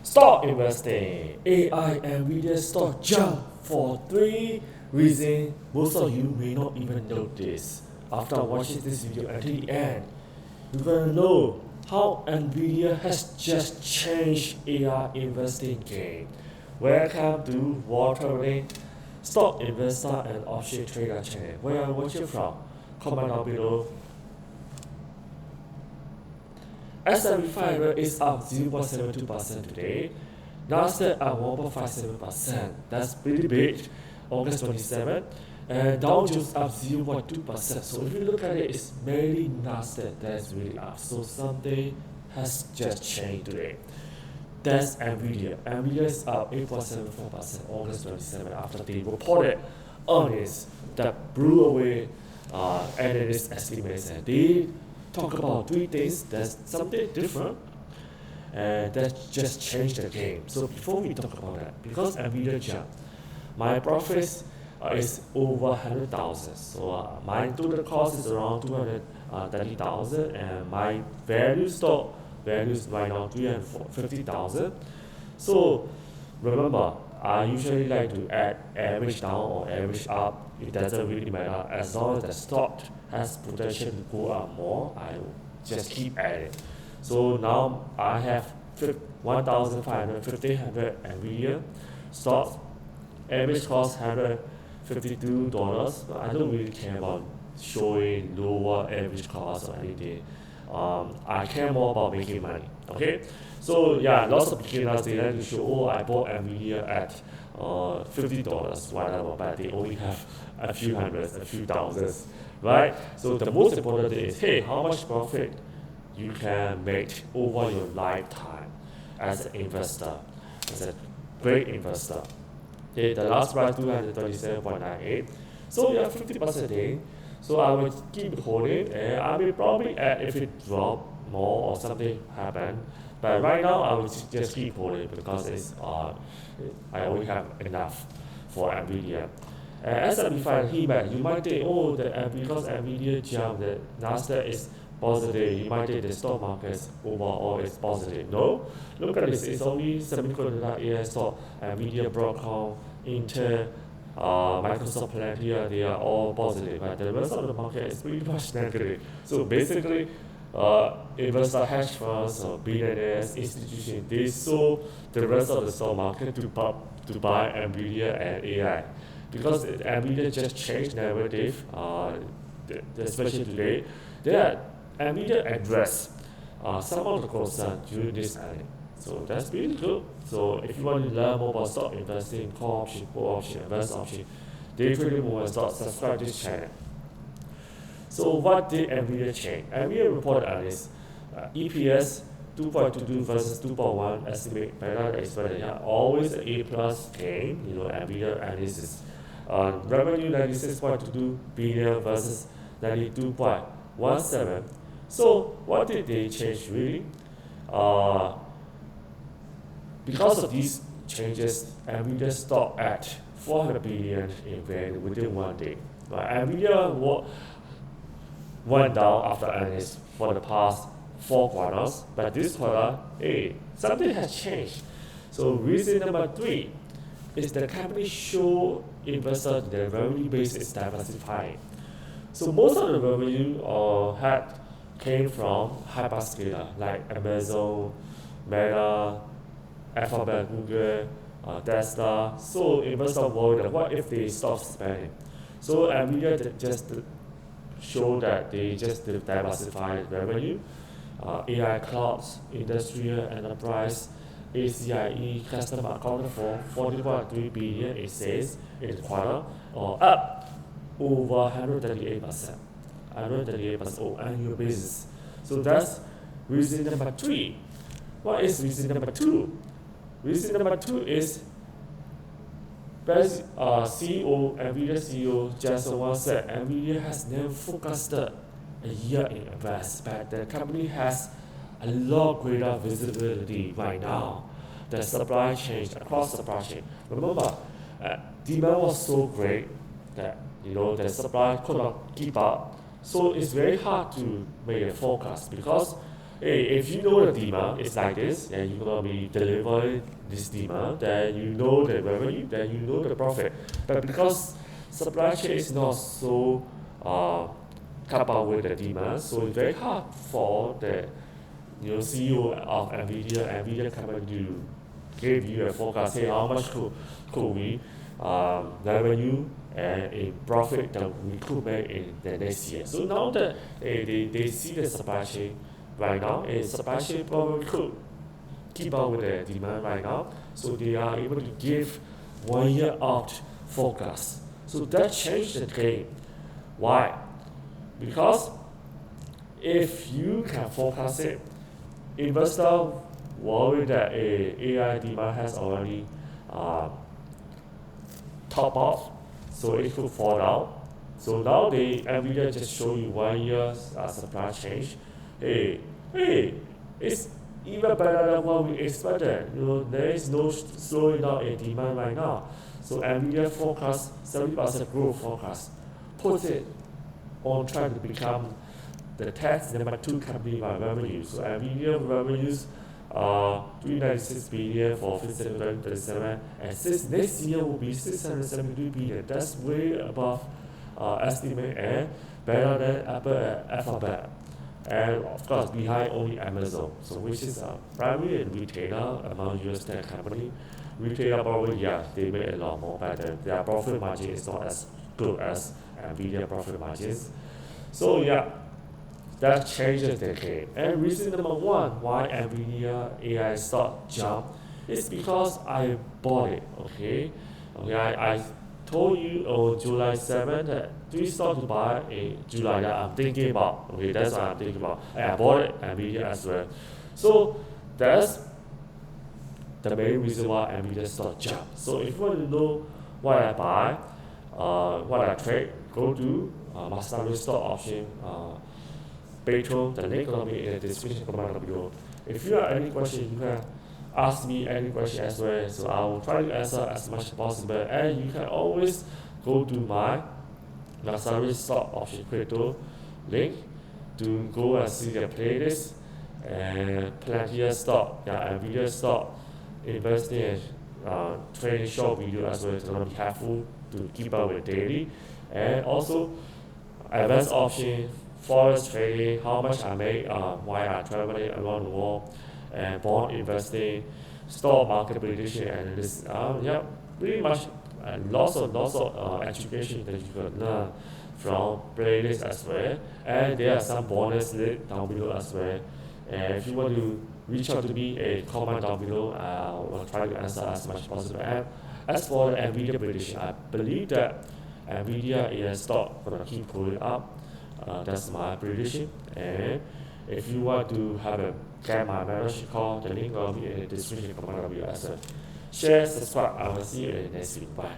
Stock investing. AI Nvidia stock jump for 3 reasons most of you may not even notice. After watching this video until the end, you're gonna know how Nvidia has just changed AI investing game. Welcome to Water Stock Investor and Option Trader channel. Where are you watching from? Comment down below. S&P 500 is up 0.72% today. Nasdaq at 1.57%. That's pretty big. August 27. And Dow Jones up 0.2%. So if you look at it, it's mainly Nasdaq that's really up. So something has just changed today. That's Nvidia. Nvidia is up 8.74% August 27 after they reported earnings that blew away analyst estimates. And they talk about 3 things that's something different and that just changed the game. So before we talk about that, because Nvidia jumped, my profits is over 100,000. So my total cost is around 230,000, and my stock values right now 350,000. So remember, I usually like to add average down or average up. It doesn't really matter. As long as the stock has potential to go up more, I will just keep adding. So now I have 1,500, 1,500 Nvidia stocks. Average cost $152. But I don't really care about showing lower average cost or anything. I care more about making money. Okay, so yeah, lots of beginners they like to show, oh, I bought Nvidia at $50, whatever, but they only have a few hundreds, a few thousands, right? So the most important thing is, hey, how much profit you can make over your lifetime as an investor, as a great investor. Okay, the last price 237.98. So yeah, 50% a day. So I will keep holding, and I will probably add if it drop more or something happen. But right now I will just keep holding because it's I only have enough for Nvidia. As a feedback, you might think, oh, because Nvidia jumped, the Nasdaq is positive. You might think the stock market overall is positive. No, look at this. It's only semiconductor AI stock, Nvidia, Broadcom, Intel, Microsoft, Palantir, they are all positive, but the rest of the market is pretty much negative. So basically, investor hedge funds or billionaires, institutions, they sold the rest of the stock market to buy Nvidia and AI. Because Nvidia just changed narrative, especially today, Nvidia addressed some of the concerns during this earning. So that's really good. So if you want to learn more about stock investing, call option, put option, invest option, day trading more stocks, subscribe to this channel. So what did Nvidia change? Nvidia reported earnings, EPS 2.22 versus 2.1 estimate better than expected. Yeah, always an A plus gain. You know, Nvidia earnings is revenue 96.22 billion versus 92.17. So what did they change really? Because of these changes, Nvidia stock at 400 billion in value within 1 day. Nvidia went down after earnings for the past 4 quarters, but this quarter, hey, something has changed. So reason number 3 is the company show investors their revenue base is diversifying. So most of the revenue came from hyperscaler like Amazon, Meta, Alphabet, Google, Tesla. So investors worried, what if they stop spending? So Nvidia just show that they just diversify revenue. AI clouds, industrial enterprise, ACIE customer accounted for 40.3 billion in sales in the quarter, or up over 138%. 138% on annual basis. So that's reason number 3. What is reason number 2? Reason number 2 is CEO, Nvidia CEO Jensen once said Nvidia has never forecasted a year in advance, but the company has a lot greater visibility right now. The supply chain, across the supply chain. Remember, demand was so great that the supply could not keep up. So it's very hard to make a forecast because hey, if you know the demand is like this, and you're gonna be delivering this demand, then you know the revenue, then you know the profit. But because supply chain is not so uh, coupled with the demand, so it's very hard for the CEO of Nvidia company to give you a forecast, say how much could we revenue and in profit that we could make in the next year. So now that they see the supply chain right now, and supply chain probably could keep up with the demand right now, so they are able to give 1 year out forecast. So that changed the game. Why? Because if you can forecast it, investor worry that AI demand has already uh, top off, so it could fall down. So now the Nvidia just show you 1 year supply change. Hey, it's even better than what we expected. There is no slowing down in demand right now. So Nvidia forecast 70% growth forecast, puts it on track to become the tax #2 company by revenue. So Nvidia revenues are 396 billion for fiscal 2037, and since next year will be 673 billion. That's way above estimate and better than Apple and Alphabet. And of course, behind only Amazon, so which is a primary retailer among US tech company. Retailer probably, yeah, they make a lot more, but their profit margin is not as good as Nvidia profit margins. So yeah, that changes the game. And reason #1 why Nvidia AI stock jump is because I bought it. Okay. I told you on July 7th that 3 stocks to buy in July that I'm thinking about. Okay, that's what I'm thinking about. And I bought it Nvidia as well. So that's the main reason why Nvidia stock jump. So if you want to know what I buy, what I trade, go to Master Stock Option. Patreon, the link will be in the description comment below. If you have any question, you can ask me any question as well, so I will try to answer as much as possible. And you can always go to my Nasari Stock Option Crypto link to go and see the playlist and plenty of stock, and video stock, investing and trading short video as well. It's gonna be helpful to keep up with daily, and also advanced option, forex trading, how much I make while I'm traveling around the world, and bond investing, stock market prediction analysis. Yeah, pretty much lots of education that you can learn from playlists as well. And there are some bonus link down below as well. And if you want to reach out to me, comment down below. I will try to answer as much as possible. And as for the Nvidia prediction, I believe that Nvidia is stock gonna keep going up. That's my prediction. And if you want to have a get my membership call, the link will be in the description comment below as well. Share, subscribe. I will see you in the next video. Bye.